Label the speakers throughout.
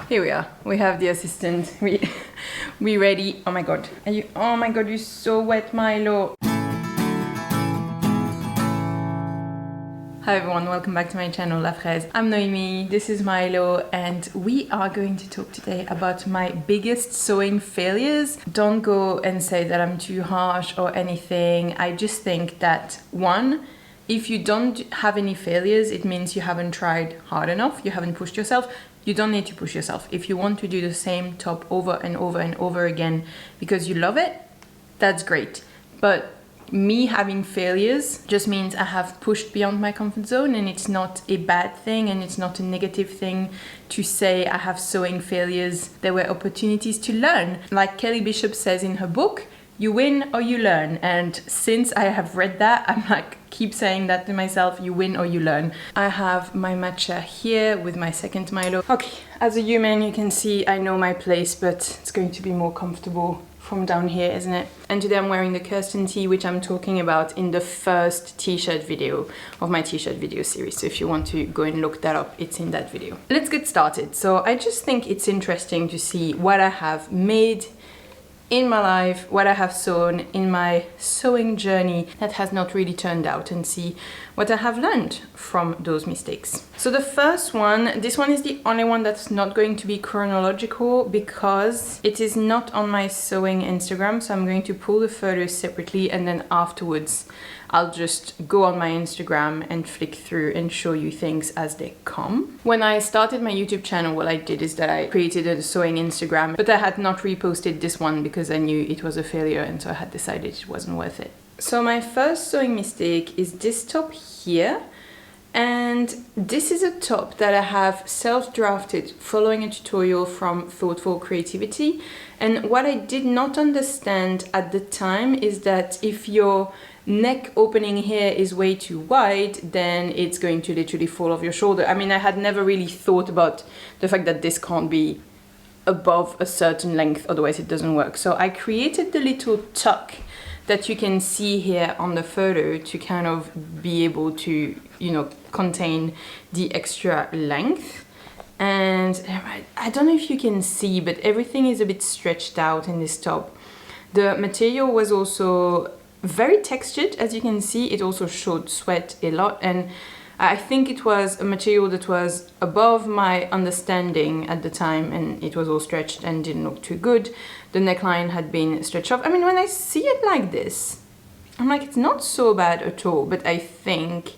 Speaker 1: Here we are. We have the assistant. We ready. Oh my god. Oh my god, you're so wet, Milo. Hi everyone, welcome back to my channel La Fraise. I'm Noémie, this is Milo, and we are going to talk today about my biggest sewing failures. Don't go and say that I'm too harsh or anything. I just think that one, if you don't have any failures, it means you haven't tried hard enough, you haven't pushed yourself. You don't need to push yourself. If you want to do the same top over and over and over again because you love it, that's great. But me having failures just means I have pushed beyond my comfort zone, and it's not a bad thing and it's not a negative thing to say I have sewing failures. There were opportunities to learn. Like Kelly Bishop says in her book, you win or you learn. And since I have read that, I'm like, keep saying that to myself, you win or you learn. I have my matcha here with my second Milo. Okay, as a human, you can see I know my place, but it's going to be more comfortable from down here, isn't it? And today I'm wearing the Kirsten tee, which I'm talking about in the first t-shirt video of my t-shirt video series. So if you want to go and look that up, it's in that video. Let's get started. So I just think it's interesting to see what I have made in my life, what I have sewn in my sewing journey that has not really turned out, and see what I have learned from those mistakes. So the first one, this one is the only one that's not going to be chronological because it is not on my sewing Instagram, so I'm going to pull the photos separately, and then afterwards I'll just go on my Instagram and flick through and show you things as they come. When I started my YouTube channel, what I did is that I created a sewing Instagram, but I had not reposted this one because I knew it was a failure, and so I had decided it wasn't worth it. So my first sewing mistake is this top here. And this is a top that I have self-drafted following a tutorial from Thoughtful Creativity. And what I did not understand at the time is that if your neck opening here is way too wide, then it's going to literally fall off your shoulder. I mean, I had never really thought about the fact that this can't be above a certain length, otherwise it doesn't work. So I created the little tuck that you can see here on the photo to kind of be able to, you know, contain the extra length. And I don't know if you can see, but everything is a bit stretched out in this top. The material was also very textured, as you can see. It also showed sweat a lot, and I think it was a material that was above my understanding at the time, and it was all stretched and didn't look too good. The neckline had been stretched off. I mean, when I see it like this, I'm like, it's not so bad at all, but I think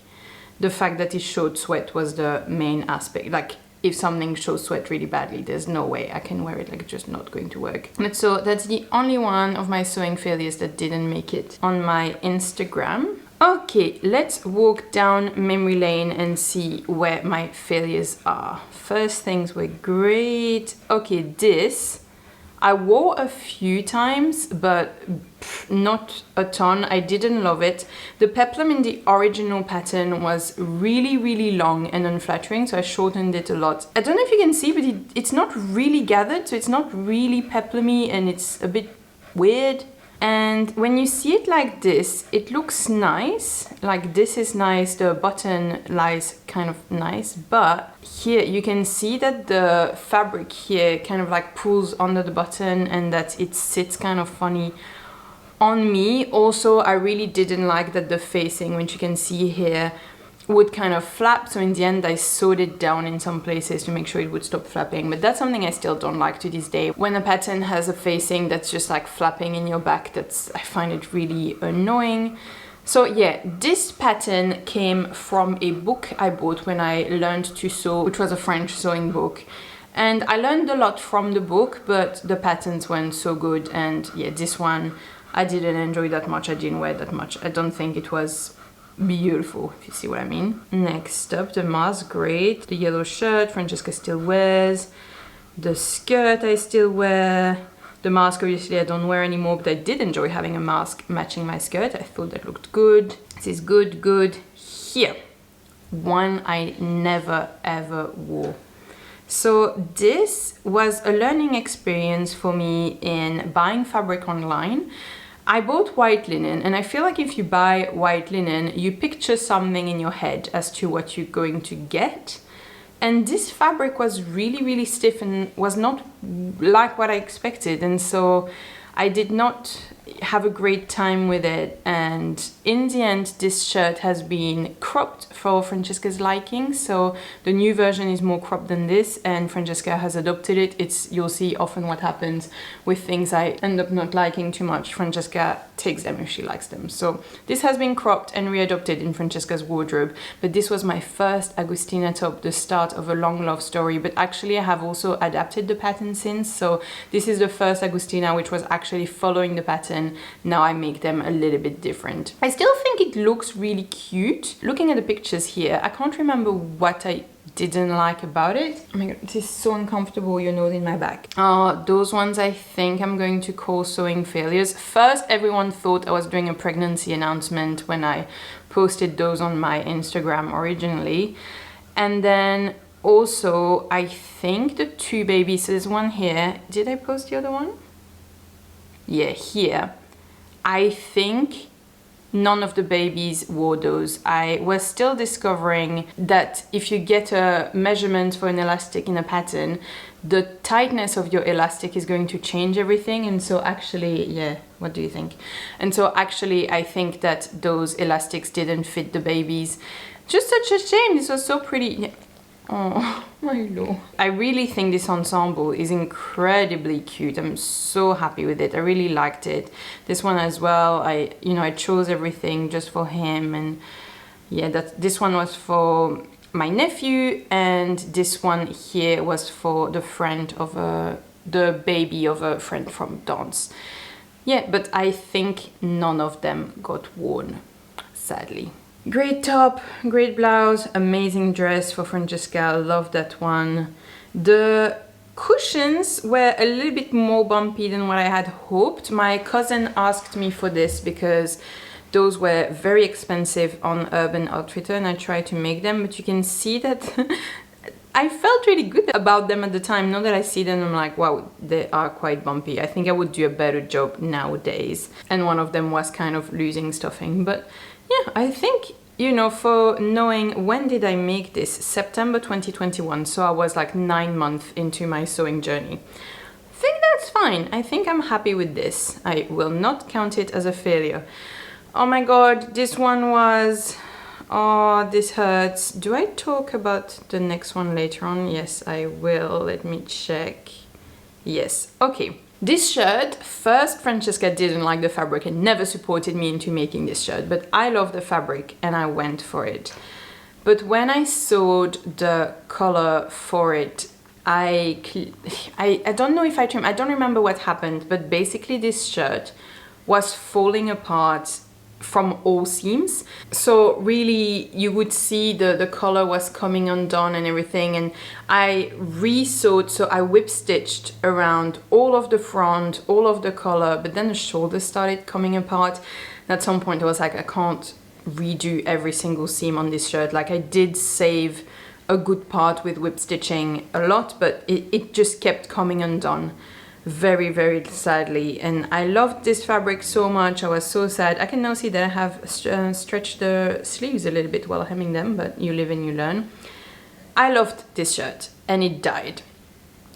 Speaker 1: the fact that it showed sweat was the main aspect. Like, if something shows sweat really badly, there's no way I can wear it, like, it's just not going to work. But so that's the only one of my sewing failures that didn't make it on my Instagram. Okay, let's walk down memory lane and see where my failures are. First things were great. Okay, this I wore a few times, but not a ton. I didn't love it. The peplum in the original pattern was really, really long and unflattering, so I shortened it a lot. I don't know if you can see, but it's not really gathered, so it's not really peplumy, and it's a bit weird. And when you see it like this, it looks nice. Like, this is nice, the button lies kind of nice, but here you can see that the fabric here kind of like pulls under the button, and that it sits kind of funny on me. Also, I really didn't like that the facing, which you can see here, would kind of flap, so in the end I sewed it down in some places to make sure it would stop flapping. But that's something I still don't like to this day. When a pattern has a facing that's just like flapping in your back, I find it really annoying. So yeah, this pattern came from a book I bought when I learned to sew, which was a French sewing book. And I learned a lot from the book, but the patterns weren't so good. And yeah, this one I didn't enjoy that much, I didn't wear that much. I don't think it was beautiful, if you see what I mean. Next up, the mask, great. The yellow shirt, Francesca still wears. The skirt I still wear. The mask, obviously, I don't wear anymore, but I did enjoy having a mask matching my skirt. I thought that looked good. This is good, good. Here, one I never ever wore. So this was a learning experience for me in buying fabric online. I bought white linen, and I feel like if you buy white linen, you picture something in your head as to what you're going to get. And this fabric was really stiff and was not like what I expected, and so I did not have a great time with it. And in the end, this shirt has been cropped for Francesca's liking, so the new version is more cropped than this, and Francesca has adopted it. You'll see often what happens with things I end up not liking too much. Francesca takes them if she likes them. So this has been cropped and readopted in Francesca's wardrobe, but this was my first Agustina top, the start of a long love story. But actually I have also adapted the pattern since, so this is the first Agustina which was actually following the pattern. Now I make them a little bit different. I still think it looks really cute. Looking at the pictures here, I can't remember what I didn't like about it. Oh my god, this is so uncomfortable, your nose in my back. Those ones I think I'm going to call sewing failures. First, everyone thought I was doing a pregnancy announcement when I posted those on my Instagram originally. And then also, I think the two babies, there's one here. Did I post the other one? Yeah, here. I think none of the babies wore those. I was still discovering that if you get a measurement for an elastic in a pattern, the tightness of your elastic is going to change everything. And so actually, yeah, what do you think? And so actually, I think that those elastics didn't fit the babies. Just such a shame, this was so pretty. Yeah. Oh, my lord. I really think this ensemble is incredibly cute. I'm so happy with it. I really liked it. This one as well, I chose everything just for him. And yeah, this one was for my nephew, and this one here was for the baby of a friend from dance. Yeah, but I think none of them got worn, sadly. Great top, great blouse, amazing dress for Francesca, love that one. The cushions were a little bit more bumpy than what I had hoped. My cousin asked me for this because those were very expensive on Urban Outfitter and I tried to make them, but you can see that I felt really good about them at the time. Now that I see them, I'm like, wow, they are quite bumpy. I think I would do a better job nowadays. And one of them was kind of losing stuffing, but yeah, I think, for knowing when did I make this? September 2021, so I was like 9 months into my sewing journey. I think that's fine. I think I'm happy with this. I will not count it as a failure. Oh my god, this one was... Oh, this hurts. Do I talk about the next one later on? Yes, I will. Let me check. Yes, okay. This shirt, first Francesca didn't like the fabric and never supported me into making this shirt, but I love the fabric and I went for it. But when I sewed the color for it, I don't know if I don't remember what happened, but basically this shirt was falling apart from all seams. So really you would see the color was coming undone and everything, and I re-sewed, so I whip stitched around all of the front, all of the color, but then the shoulders started coming apart. And at some point I was like, I can't redo every single seam on this shirt. Like I did save a good part with whip stitching a lot, but it just kept coming undone. Very sadly, and I loved this fabric so much. I was so sad. I can now see that I have stretched the sleeves a little bit while hemming them, but you live and you learn. I loved this shirt and it died,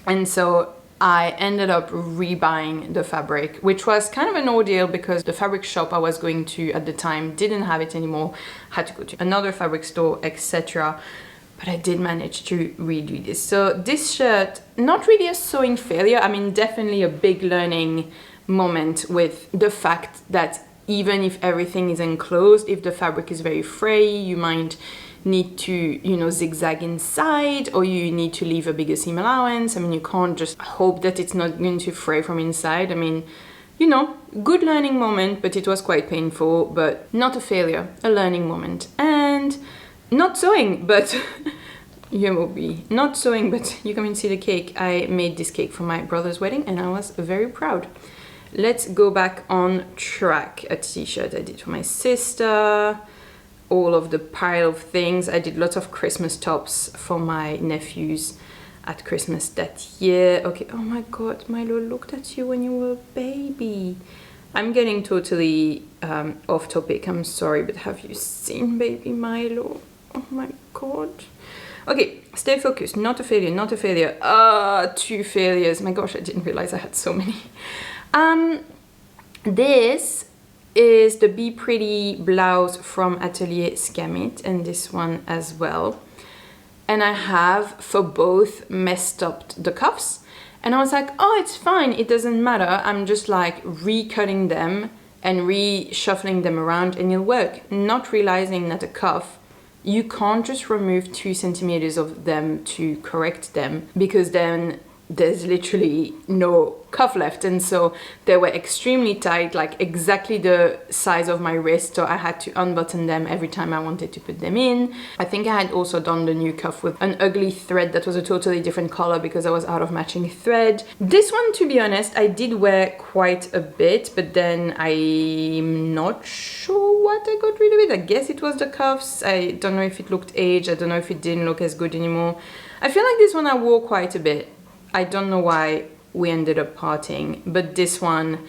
Speaker 1: and so I ended up rebuying the fabric, which was kind of an ordeal because the fabric shop I was going to at the time didn't have it anymore, had to go to another fabric store, etc. But I did manage to redo this. So this shirt, not really a sewing failure. I mean, definitely a big learning moment with the fact that even if everything is enclosed, if the fabric is very fray, you might need to, zigzag inside, or you need to leave a bigger seam allowance. I mean, you can't just hope that it's not going to fray from inside. I mean, good learning moment, but it was quite painful, but not a failure, a learning moment. And not sewing, but not sewing, but you come and see the cake. I made this cake for my brother's wedding and I was very proud. Let's go back on track. A t-shirt I did for my sister, all of the pile of things. I did lots of Christmas tops for my nephews at Christmas that year. Okay, oh my god, Milo looked at you when you were a baby. I'm getting totally off topic, I'm sorry, but have you seen baby Milo? Oh my god. Okay, Stay focused, not a failure, not a failure. 2 failures. My gosh, I didn't realize I had so many. This is the Be Pretty blouse from Atelier Scamit, and this one as well. And I have, for both, messed up the cuffs. And I was like, oh, it's fine, it doesn't matter. I'm just like recutting them and reshuffling them around and it'll work. Not realizing that a cuff, you can't just remove 2 centimeters of them to correct them, because then there's literally no cuff left. And so they were extremely tight, like exactly the size of my wrist, so I had to unbutton them every time I wanted to put them in. I think I had also done the new cuff with an ugly thread that was a totally different color because I was out of matching thread. This one, to be honest, I did wear quite a bit, but then I'm not sure what I got rid of it. I guess it was the cuffs. I don't know if it looked aged. I don't know if it didn't look as good anymore. I feel like this one I wore quite a bit. I don't know why we ended up parting, but this one,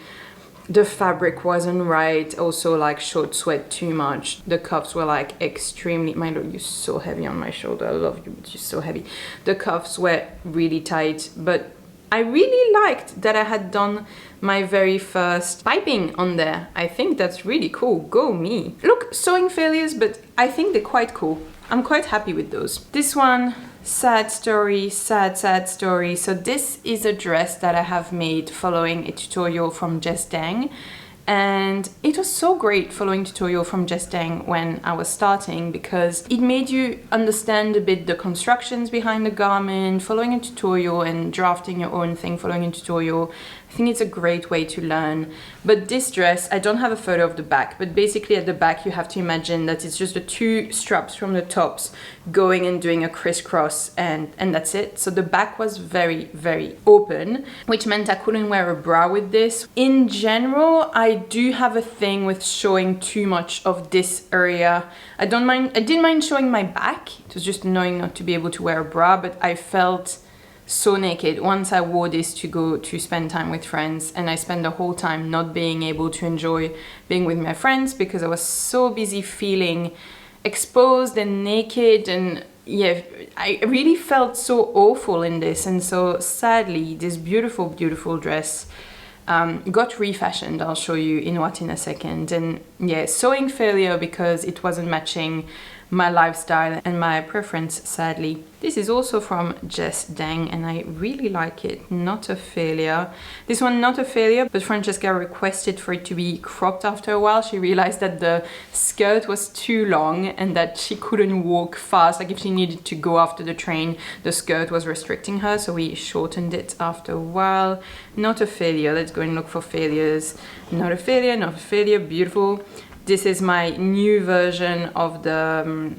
Speaker 1: the fabric wasn't right. Also, like, showed sweat too much. The cuffs were like extremely, Milo, you're so heavy on my shoulder. I love you, but you're so heavy. The cuffs were really tight, but I really liked that I had done my very first piping on there. I think that's really cool. Go me. Look, sewing failures, but I think they're quite cool. I'm quite happy with those. This one, sad story, sad story. So this is a dress that I have made following a tutorial from Jess Dang. And it was so great following tutorial from Jess Dang when I was starting, because it made you understand a bit the constructions behind the garment, following a tutorial and drafting your own thing following a tutorial. I think it's a great way to learn. But this dress, I don't have a photo of the back, but basically at the back you have to imagine that it's just the 2 straps from the tops going and doing a crisscross, and that's it. So the back was very open, which meant I couldn't wear a bra with this. In general, I do have a thing with showing too much of this area. I didn't mind showing my back. It was just annoying not to be able to wear a bra, but I felt so naked once I wore this to go to spend time with friends, and I spent the whole time not being able to enjoy being with my friends because I was so busy feeling exposed and naked, and yeah, I really felt so awful in this. And so sadly this beautiful dress got refashioned. I'll show you in a second. And yeah, sewing failure because it wasn't matching my lifestyle and my preference, sadly. This is also from Jess Dang and I really like it. Not a failure. This one, not a failure, but Francesca requested for it to be cropped after a while. She realized that the skirt was too long and that she couldn't walk fast. Like if she needed to go after the train, the skirt was restricting her, so we shortened it after a while. Not a failure. Let's go and look for failures. Not a failure, not a failure. Beautiful. This is my new version of the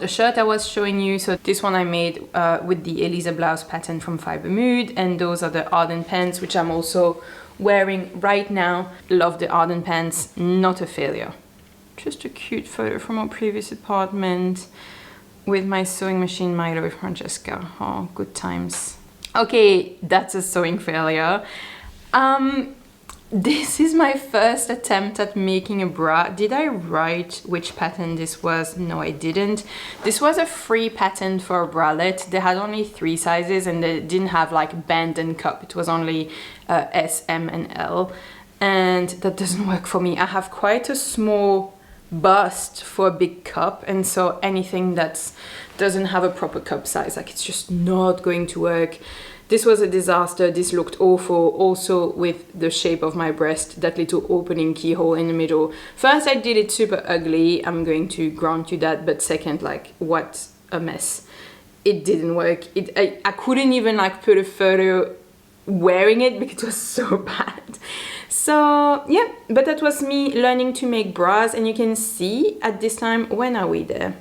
Speaker 1: shirt I was showing you. So this one I made with the Elisa blouse pattern from Fiber Mood, and those are the Arden pants, which I'm also wearing right now. Love the Arden pants. Not a failure. Just a cute photo from our previous apartment with my sewing machine Milo with Francesca. Oh, good times. Okay, that's a sewing failure. This is my first attempt at making a bra. Did I write which pattern this was? No, I didn't. This was a free pattern for a bralette. They had only 3 sizes and they didn't have like band and cup. It was only S, M and L. And that doesn't work for me. I have quite a small bust for a big cup, and so anything that doesn't have a proper cup size, like it's just not going to work. This was a disaster. This looked awful. Also with the shape of my breast, that little opening keyhole in the middle. First, I did it super ugly. I'm going to grant you that. But second, like, what a mess. It didn't work. I couldn't even like put a photo wearing it because it was so bad. So yeah, but that was me learning to make bras. And you can see at this time, when are we there?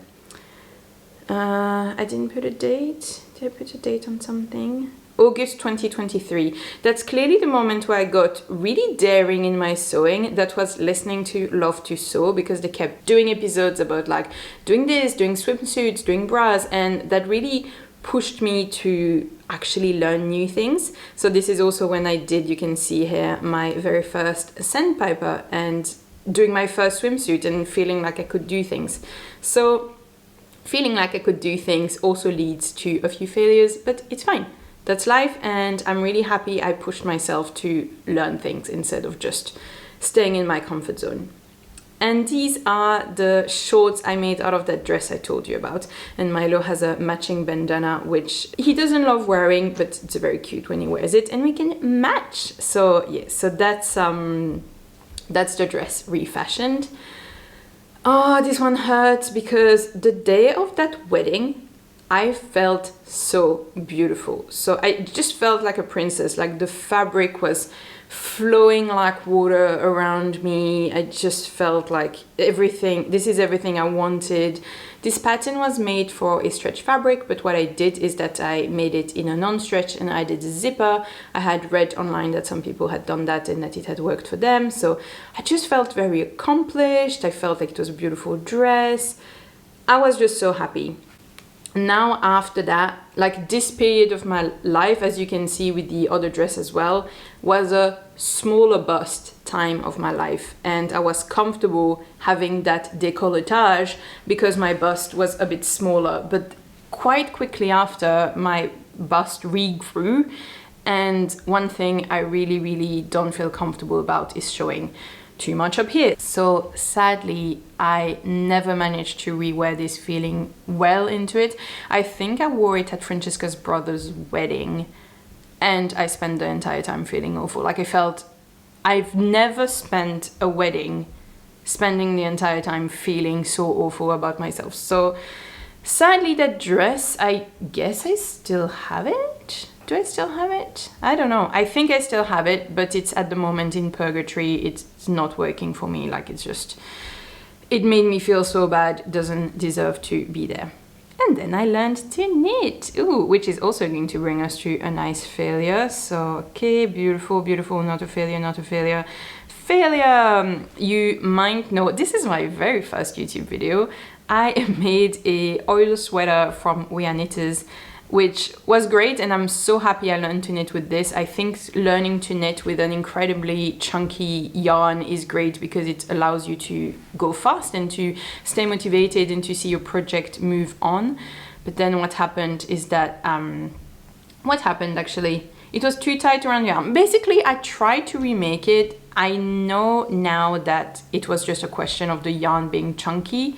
Speaker 1: I didn't put a date. Did I put a date on something? August 2023. That's clearly the moment where I got really daring in my sewing. That was listening to Love to Sew, because they kept doing episodes about like doing this, doing swimsuits, doing bras, and that really pushed me to actually learn new things. So this is also when I did, you can see here, my very first sandpiper and doing my first swimsuit and feeling like I could do things. So feeling like I could do things also leads to a few failures, but it's fine. That's life, and I'm really happy I pushed myself to learn things instead of just staying in my comfort zone. And these are the shorts I made out of that dress I told you about. And Milo has a matching bandana, which he doesn't love wearing, but it's very cute when he wears it, and we can match. So yeah, so that's the dress refashioned. Oh, this one hurts because the day of that wedding, I felt so beautiful. So I just felt like a princess, like the fabric was flowing like water around me. I just felt like everything, this is everything I wanted. This pattern was made for a stretch fabric, but what I did is that I made it in a non-stretch and I did a zipper. I had read online that some people had done that and that it had worked for them. So I just felt very accomplished. I felt like it was a beautiful dress. I was just so happy. Now after that, like this period of my life, as you can see with the other dress as well, was a smaller bust time of my life, and I was comfortable having that décolletage because my bust was a bit smaller. But quite quickly after, my bust regrew, and one thing I really don't feel comfortable about is showing too much up here. So sadly, I never managed to rewear this feeling well into it. I think I wore it at Francesca's brother's wedding, and I spent the entire time feeling awful. Like I felt, I've never spent a wedding spending the entire time feeling so awful about myself. So sadly, that dress, I guess I still have it. Do I still have it? I don't know. I think I still have it, but it's at the moment in purgatory. It's not working for me. Like it's just, it made me feel so bad. It doesn't deserve to be there. And then I learned to knit, which is also going to bring us to a nice failure. So, okay, beautiful, beautiful, not a failure, not a failure. Failure, you might know, this is my very first YouTube video. I made a oil sweater from We Are Knitters, which was great, and I'm so happy I learned to knit with this. I think learning to knit with an incredibly chunky yarn is great because it allows you to go fast and to stay motivated and to see your project move on. But then what happened is that, actually, it was too tight around the arm. Basically, I tried to remake it. I know now that it was just a question of the yarn being chunky,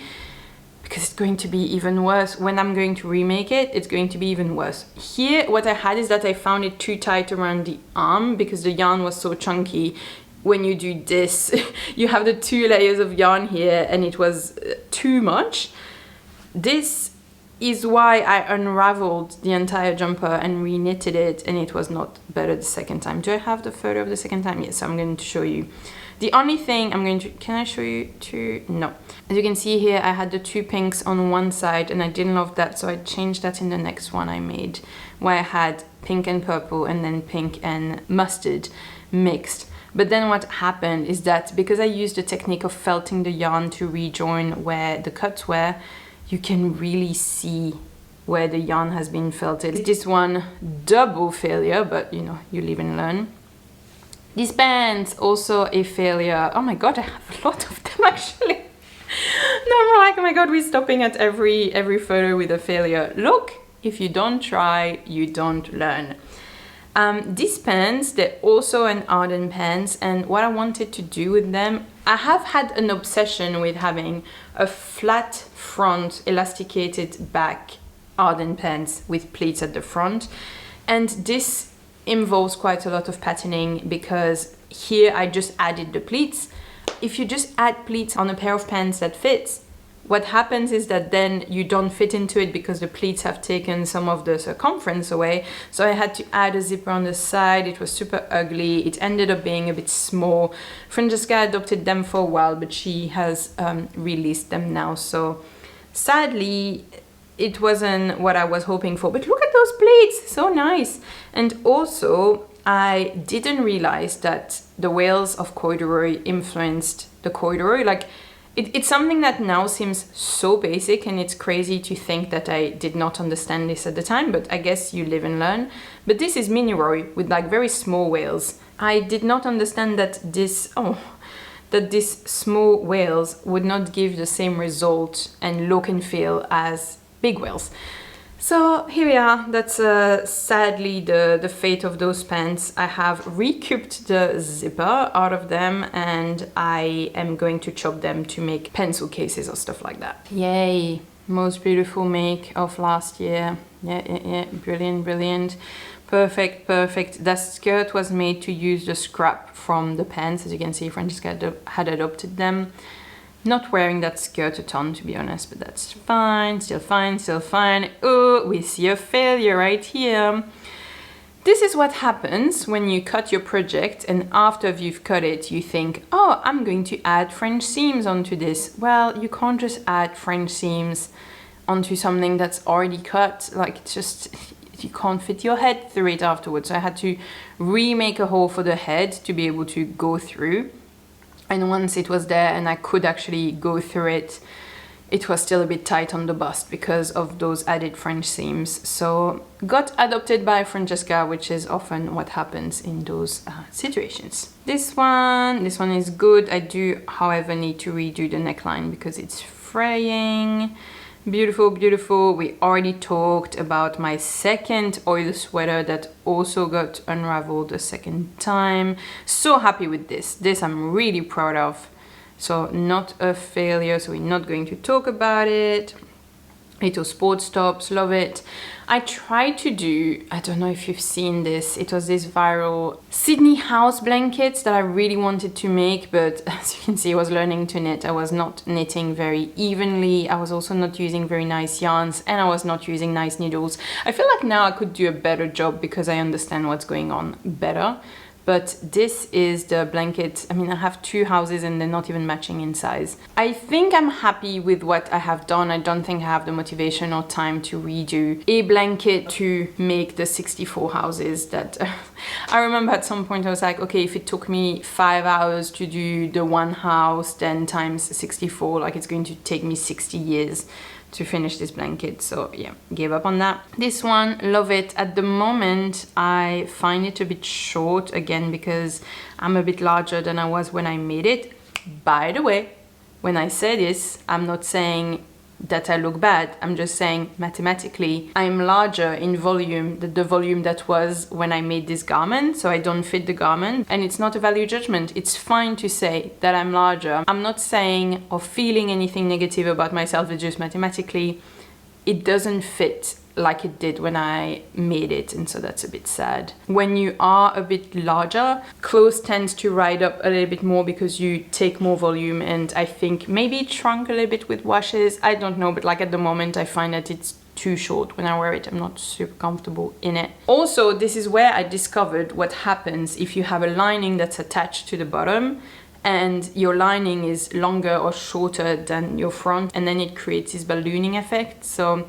Speaker 1: because it's going to be even worse. When I'm going to remake it, it's going to be even worse. Here, what I had is that I found it too tight around the arm because the yarn was so chunky. When you do this, you have the 2 layers of yarn here, and it was too much. This is why I unraveled the entire jumper and re-knitted it, and it was not better the second time. Do I have the photo of the second time? Yes, I'm going to show you. The only thing I'm going to, can I show you two? No. As you can see here, I had the 2 pinks on one side and I didn't love that, so I changed that in the next one I made, where I had pink and purple and then pink and mustard mixed. But then what happened is that because I used the technique of felting the yarn to rejoin where the cuts were, you can really see where the yarn has been felted. This one, double failure, but you know, you live and learn. These pants, also a failure. Oh my god, I have a lot of them actually. No, I'm like, oh my god, we're stopping at every photo with a failure. Look, if you don't try, you don't learn. These pants, they're also an Arden pants, and what I wanted to do with them, I have had an obsession with having a flat front, elasticated back Arden pants with pleats at the front, and this involves quite a lot of patterning because here I just added the pleats. If you just add pleats on a pair of pants that fits, what happens is that then you don't fit into it because the pleats have taken some of the circumference away. So I had to add a zipper on the side. It was super ugly. It ended up being a bit small. Francesca adopted them for a while, but she has released them now. So sadly, it wasn't what I was hoping for, but look at those pleats, so nice. And also, I didn't realize that the wales of corduroy influenced the corduroy. Like, it's something that now seems so basic, and it's crazy to think that I did not understand this at the time, but I guess you live and learn. But this is mini-roy with like very small wales. I did not understand that this small wales would not give the same result and look and feel as big wheels. So here we are. That's sadly the fate of those pants. I have recouped the zipper out of them and I am going to chop them to make pencil cases or stuff like that. Yay! Most beautiful make of last year. Yeah. Brilliant, brilliant. Perfect, perfect. That skirt was made to use the scrap from the pants. As you can see, Francesca had adopted them. Not wearing that skirt a ton, to be honest, but that's fine, still fine, still fine. Oh, we see a failure right here. This is what happens when you cut your project and after you've cut it, you think, oh, I'm going to add French seams onto this. Well, you can't just add French seams onto something that's already cut. Like, it's just, you can't fit your head through it afterwards. So I had to remake a hole for the head to be able to go through. And once it was there and I could actually go through it, it was still a bit tight on the bust because of those added French seams. So got adopted by Francesca, which is often what happens in those situations. This one is good. I do, however, need to redo the neckline because it's fraying. Beautiful, beautiful. We already talked about my second oil sweater that also got unraveled a second time. So happy with this. This I'm really proud of. So not a failure, so we're not going to talk about it. Little sports tops, love it. I tried to do, I don't know if you've seen this, it was this viral Sydney house blankets that I really wanted to make, but as you can see, I was learning to knit. I was not knitting very evenly. I was also not using very nice yarns and I was not using nice needles. I feel like now I could do a better job because I understand what's going on better. But this is the blanket. I mean, I have two houses and they're not even matching in size. I think I'm happy with what I have done. I don't think I have the motivation or time to redo a blanket to make the 64 houses that I remember at some point I was like, okay, if it took me 5 hours to do the one house, then times 64, like it's going to take me 60 years to finish this blanket. So yeah, gave up on that. This one, love it. At the moment I find it a bit short again because I'm a bit larger than I was when I made it. By the way, when I say this, I'm not saying that I look bad. I'm just saying mathematically I'm larger in volume than the volume that was when I made this garment, so I don't fit the garment. And it's not a value judgment. It's fine to say that I'm larger. I'm not saying or feeling anything negative about myself. It's just mathematically it doesn't fit like it did when I made it, and so that's a bit sad. When you are a bit larger, clothes tends to ride up a little bit more because you take more volume, and I think maybe it shrunk a little bit with washes. I don't know, but like at the moment I find that it's too short. When I wear it, I'm not super comfortable in it. Also, this is where I discovered what happens if you have a lining that's attached to the bottom and your lining is longer or shorter than your front, and then it creates this ballooning effect. So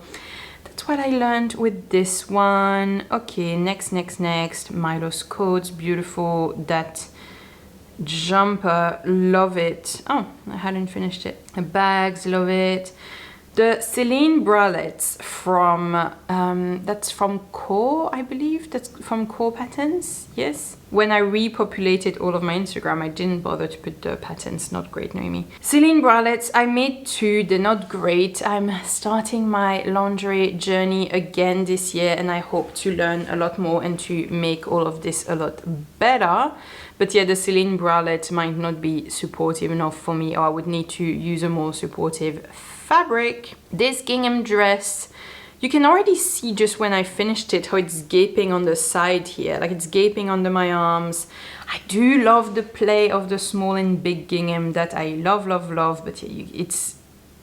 Speaker 1: that's what I learned with this one. Okay, next. Milo's coats, beautiful. That jumper, love it. Oh, I hadn't finished it. The bags, love it. The Celine bralettes from, that's from Core, I believe. That's from Core Patterns, yes. When I repopulated all of my Instagram, I didn't bother to put the patterns. Not great, Noémie. Celine bralettes, I made 2, they're not great. I'm starting my lingerie journey again this year and I hope to learn a lot more and to make all of this a lot better. But yeah, the Celine bralette might not be supportive enough for me, or I would need to use a more supportive fabric. This gingham dress, you can already see just when I finished it how it's gaping on the side here, like it's gaping under my arms. I do love the play of the small and big gingham that I love, but yeah, it's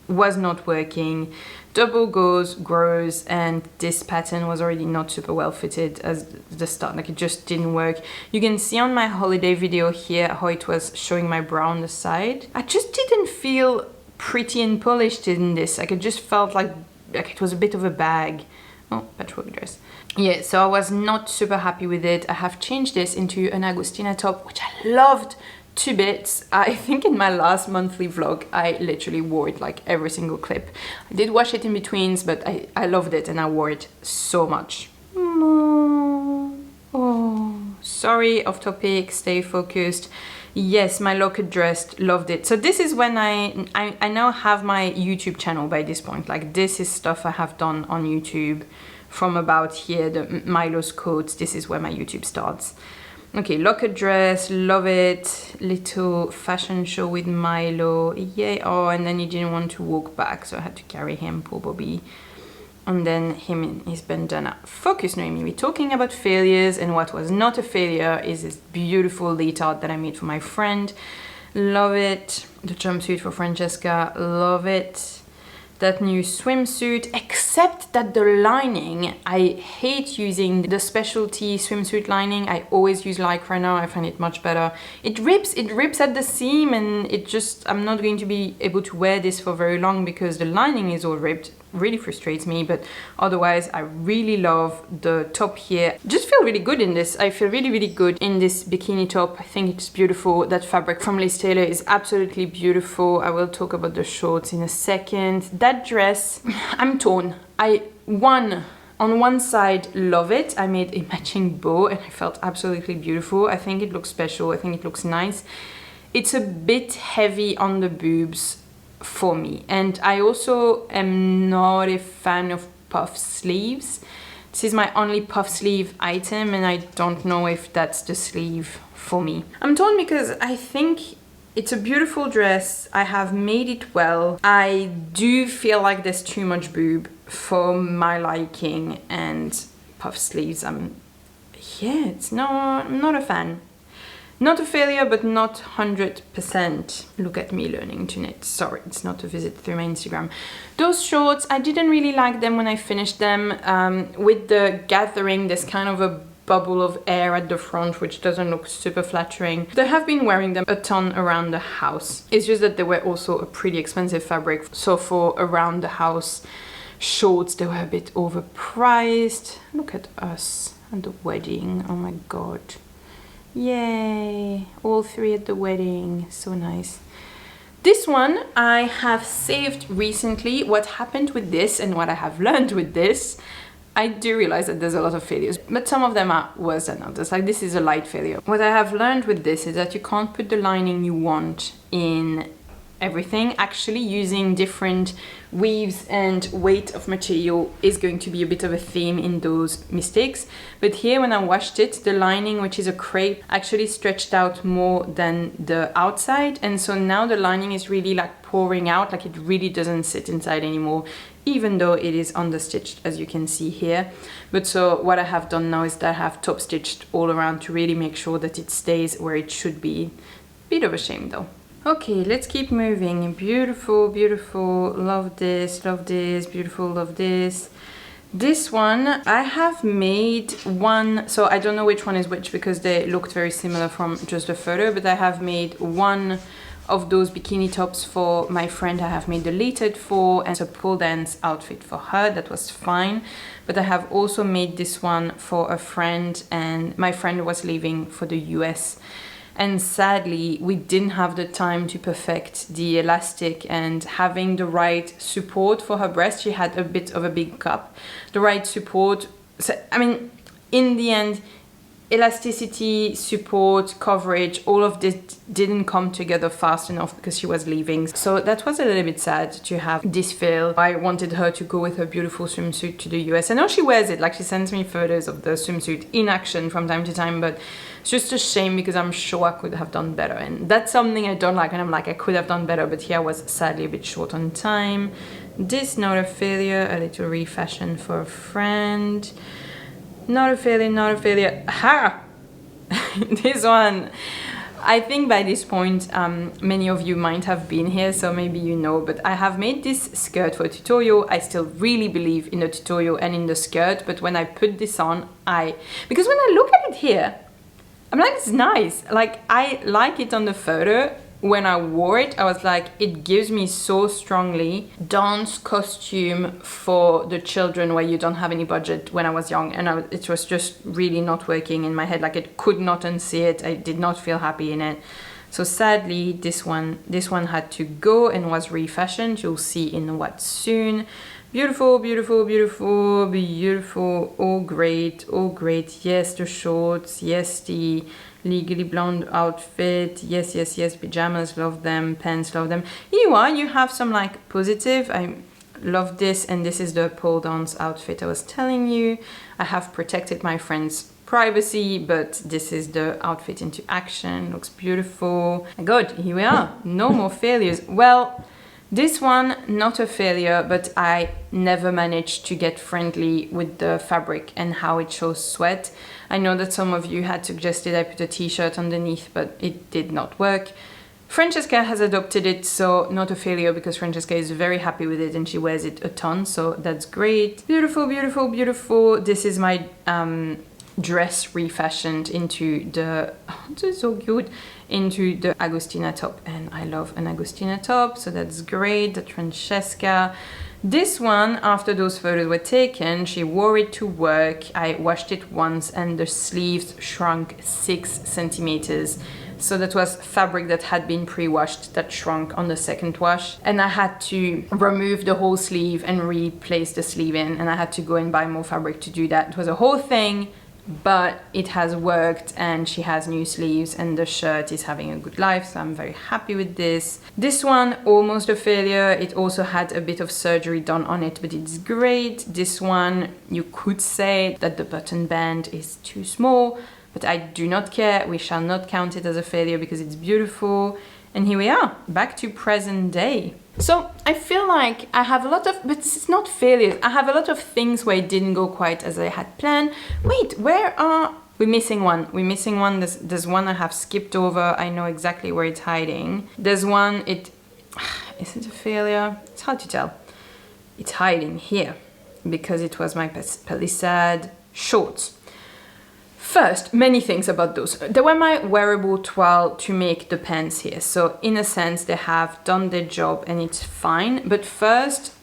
Speaker 1: was not working. Double grows, and this pattern was already not super well fitted as the start, like it just didn't work. You can see on my holiday video here how it was showing my bra on the side. I just didn't feel pretty and polished in this. Like it just felt like it was a bit of a bag. Oh, patchwork dress. Yeah, so I was not super happy with it. I have changed this into an Agostina top, which I loved to bits. I think in my last monthly vlog, I literally wore it like every single clip. I did wash it in betweens, but I loved it and I wore it so much. Oh, sorry, off topic, stay focused. Yes, my locket dress, loved it. So this is when I now have my YouTube channel by this point. Like this is stuff I have done on YouTube from about here, the Milo's coats. This is where my YouTube starts. Okay, locket dress, love it. Little fashion show with Milo. Yay. Oh, and then he didn't want to walk back, so I had to carry him, poor Bobby. And then him in his bandana. Focus, Noémie. We're talking about failures, and what was not a failure is this beautiful leotard that I made for my friend. Love it. The jumpsuit for Francesca. Love it. That new swimsuit, except that the lining, I hate using the specialty swimsuit lining. I always use Lycra now. I find it much better. It rips at the seam, and I'm not going to be able to wear this for very long because the lining is all ripped. Really frustrates me, but otherwise I really love the top here. Just feel really good in this. I feel really, really good in this bikini top. I think it's beautiful. That fabric from Liz Taylor is absolutely beautiful. I will talk about the shorts in a second. That dress, I'm torn. On one side, love it. I made a matching bow and I felt absolutely beautiful. I think it looks special. I think it looks nice. It's a bit heavy on the boobs for me, and I also am not a fan of puff sleeves. This is my only puff sleeve item, and I don't know if that's the sleeve for me. I'm torn because I think it's a beautiful dress. I have made it well. I do feel like there's too much boob for my liking, and puff sleeves, I'm not a fan. Not a failure, but not 100%. Look at me learning to knit. Sorry, it's not a visit through my Instagram. Those shorts, I didn't really like them when I finished them. With the gathering, there's kind of a bubble of air at the front, which doesn't look super flattering. I have been wearing them a ton around the house. It's just that they were also a pretty expensive fabric. So for around the house shorts, they were a bit overpriced. Look at us at the wedding. Oh my God. Yay, all three at the wedding, so nice. This one I have saved recently. What happened with this and what I have learned with this, I do realize that there's a lot of failures, but some of them are worse than others. Like this is a light failure. What I have learned with this is that you can't put the lining you want in everything. Actually, using different weaves and weight of material is going to be a bit of a theme in those mistakes. But here when I washed it, the lining, which is a crepe, actually stretched out more than the outside, and so now the lining is really like pouring out, like it really doesn't sit inside anymore, even though it is understitched, as you can see here. But so what I have done now is that I have top stitched all around to really make sure that it stays where it should be. Bit of a shame though. Okay, let's keep moving. Beautiful, beautiful, love this, beautiful, love this. This one, I have made one, so I don't know which one is which because they looked very similar from just the photo, but I have made one of those bikini tops for my friend. I have made the pleated for, and a pole dance outfit for her. That was fine. But I have also made this one for a friend, and my friend was leaving for the US. And sadly, we didn't have the time to perfect the elastic and having the right support for her breast. She had a bit of a big cup. The right support, so, I mean, in the end, elasticity, support, coverage, all of this didn't come together fast enough because she was leaving. So that was a little bit sad to have this fail. I wanted her to go with her beautiful swimsuit to the US. I know she wears it, like she sends me photos of the swimsuit in action from time to time, but it's just a shame because I'm sure I could have done better. And that's something I don't like, and I'm like, I could have done better, but here I was sadly a bit short on time. This, not a failure, a little refashion for a friend. Not a failure, not a failure. Ha! This one, I think by this point, many of you might have been here, so maybe you know, but I have made this skirt for a tutorial. I still really believe in the tutorial and in the skirt, but when I put this on, because when I look at it here, I'm like, it's nice. Like, I like it on the photo. When I wore it, I was like, it gives me so strongly dance costume for the children where you don't have any budget when I was young, and it was just really not working in my head. Like, it could not unsee it. I did not feel happy in it. So sadly, this one had to go and was refashioned. You'll see in what soon. Beautiful, beautiful, beautiful, beautiful. All great, all great. Yes, the shorts. Yes, the legally blonde outfit. Yes, yes, yes. Pajamas, love them. Pants, love them. You are. You have some like positive. I love this, and this is the pole dance outfit I was telling you. I have protected my friend's privacy, but this is the outfit into action. Looks beautiful. Good. Here we are. No more failures. Well. This one, not a failure, but I never managed to get friendly with the fabric and how it shows sweat. I know that some of you had suggested I put a t-shirt underneath, but it did not work. Francesca has adopted it, so not a failure because Francesca is very happy with it and she wears it a ton, so that's great. Beautiful, beautiful, beautiful. This is my dress refashioned into the, oh, this is so cute, into the Agostina top, and I love an Agostina top, so that's great. That Francesca. This one, after those photos were taken, she wore it to work. I washed it once and the sleeves shrunk 6 centimeters. So that was fabric that had been pre-washed that shrunk on the second wash, and I had to remove the whole sleeve and replace the sleeve in, and I had to go and buy more fabric to do that. It was a whole thing, but it has worked and she has new sleeves and the shirt is having a good life, so I'm very happy with this. This one, almost a failure. It also had a bit of surgery done on it, but it's great. This one, you could say that the button band is too small, but I do not care. We shall not count it as a failure because it's beautiful. And here we are, back to present day. So I feel like I have a lot of, but it's not failures. I have a lot of things where it didn't go quite as I had planned. Wait, where are, we're missing one. We're missing one. There's one I have skipped over. I know exactly where it's hiding. There's one, is it a failure? It's hard to tell. It's hiding here because it was my palissade shorts. First, many things about those. They were my wearable toile to make the pants here. So in a sense, they have done their job and it's fine. But first,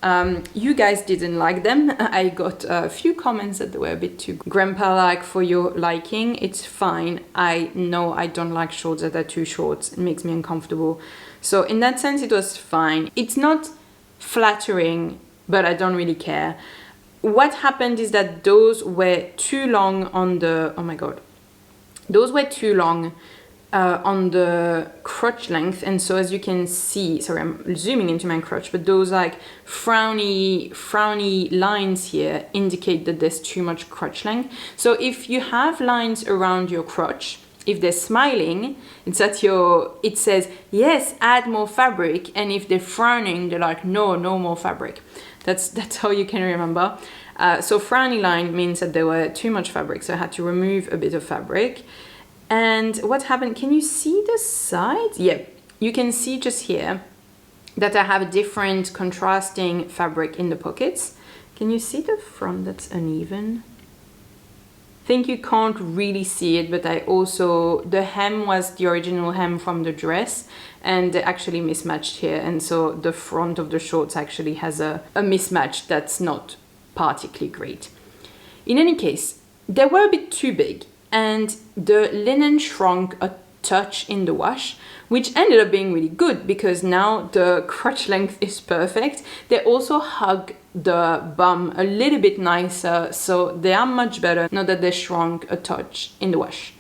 Speaker 1: you guys didn't like them. I got a few comments that they were a bit too grandpa-like for your liking. It's fine. I know I don't like shorts that are too short. It makes me uncomfortable. So in that sense, it was fine. It's not flattering, but I don't really care. What happened is that those were too long on the, oh my god, those were too long on the crotch length, and so as you can see, sorry, I'm zooming into my crotch, but those like frowny lines here indicate that there's too much crotch length. So if you have lines around your crotch, if they're smiling, it's at it says, yes, add more fabric, and if they're frowning, they're like, no more fabric. That's how you can remember. So frowny line means that there were too much fabric, so I had to remove a bit of fabric. And what happened, can you see the sides? Yeah, you can see just here that I have a different contrasting fabric in the pockets. Can you see the front that's uneven? I think you can't really see it, but I also, the hem was the original hem from the dress and they actually mismatched here, and so the front of the shorts actually has a mismatch that's not particularly great. In any case, they were a bit too big and the linen shrunk a touch in the wash, which ended up being really good because now the crotch length is perfect. They also hug the bum a little bit nicer, so they are much better now that they shrunk a touch in the wash.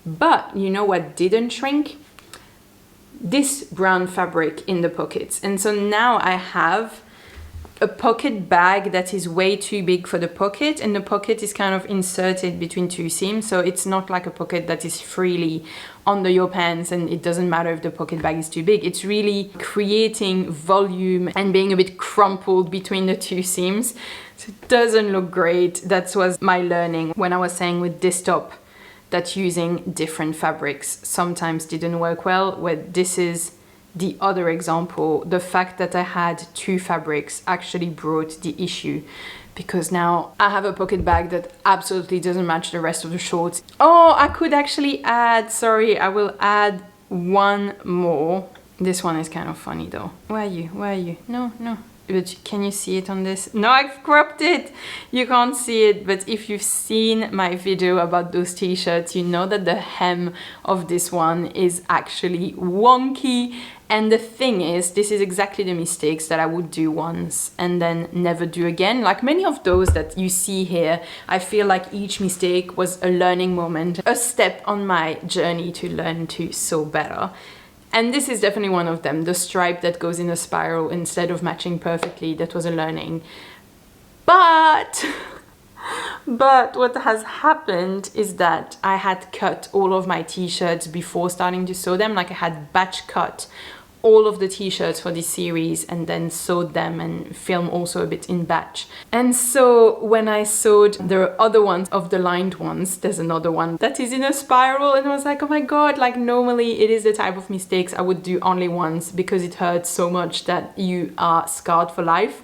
Speaker 1: But you know what didn't shrink? This brown fabric in the pockets. And so now I have a pocket bag that is way too big for the pocket, and the pocket is kind of inserted between two seams, so it's not like a pocket that is freely under your pants and it doesn't matter if the pocket bag is too big. It's really creating volume and being a bit crumpled between the two seams, so it doesn't look great. That was my learning when I was saying with this top that using different fabrics sometimes didn't work well, where this is the other example. The fact that I had two fabrics actually brought the issue, because now I have a pocket bag that absolutely doesn't match the rest of the shorts. Oh, I could actually add, sorry, I will add one more. This one is kind of funny though. Where are you? Where are you? No. But can you see it on this? No, I've cropped it. You can't see it, but if you've seen my video about those t-shirts, you know that the hem of this one is actually wonky And the thing is, this is exactly the mistakes that I would do once and then never do again. Like many of those that you see here, I feel like each mistake was a learning moment, a step on my journey to learn to sew better. And this is definitely one of them, the stripe that goes in a spiral instead of matching perfectly. That was a learning. But what has happened is that I had cut all of my t-shirts before starting to sew them. Like I had batch cut all of the t-shirts for this series and then sewed them and film also a bit in batch. And so when I sewed the other ones of the lined ones, there's another one that is in a spiral, and I was like, oh my god, like normally it is the type of mistakes I would do only once because it hurts so much that you are scarred for life.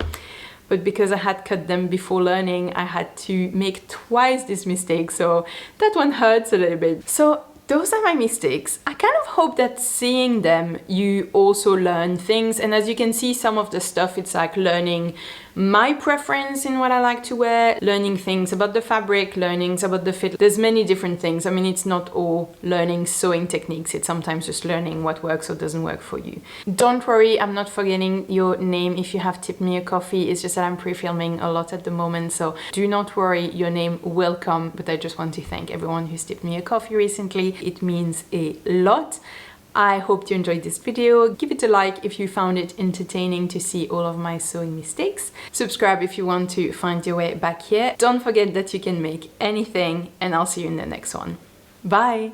Speaker 1: But because I had cut them before learning, I had to make twice this mistake, so that one hurts a little bit. So those are my mistakes. I kind of hope that seeing them, you also learn things. And as you can see, some of the stuff, it's like learning my preference in what I like to wear, learning things about the fabric, learnings about the fit. There's many different things. I mean, it's not all learning sewing techniques. It's sometimes just learning what works or doesn't work for you. Don't worry, I'm not forgetting your name if you have tipped me a coffee. It's just that I'm pre-filming a lot at the moment, so do not worry, your name will come. But I just want to thank everyone who's tipped me a coffee recently. It means a lot. I hope you enjoyed this video. Give it a like if you found it entertaining to see all of my sewing mistakes. Subscribe if you want to find your way back here. Don't forget that you can make anything, and I'll see you in the next one. Bye!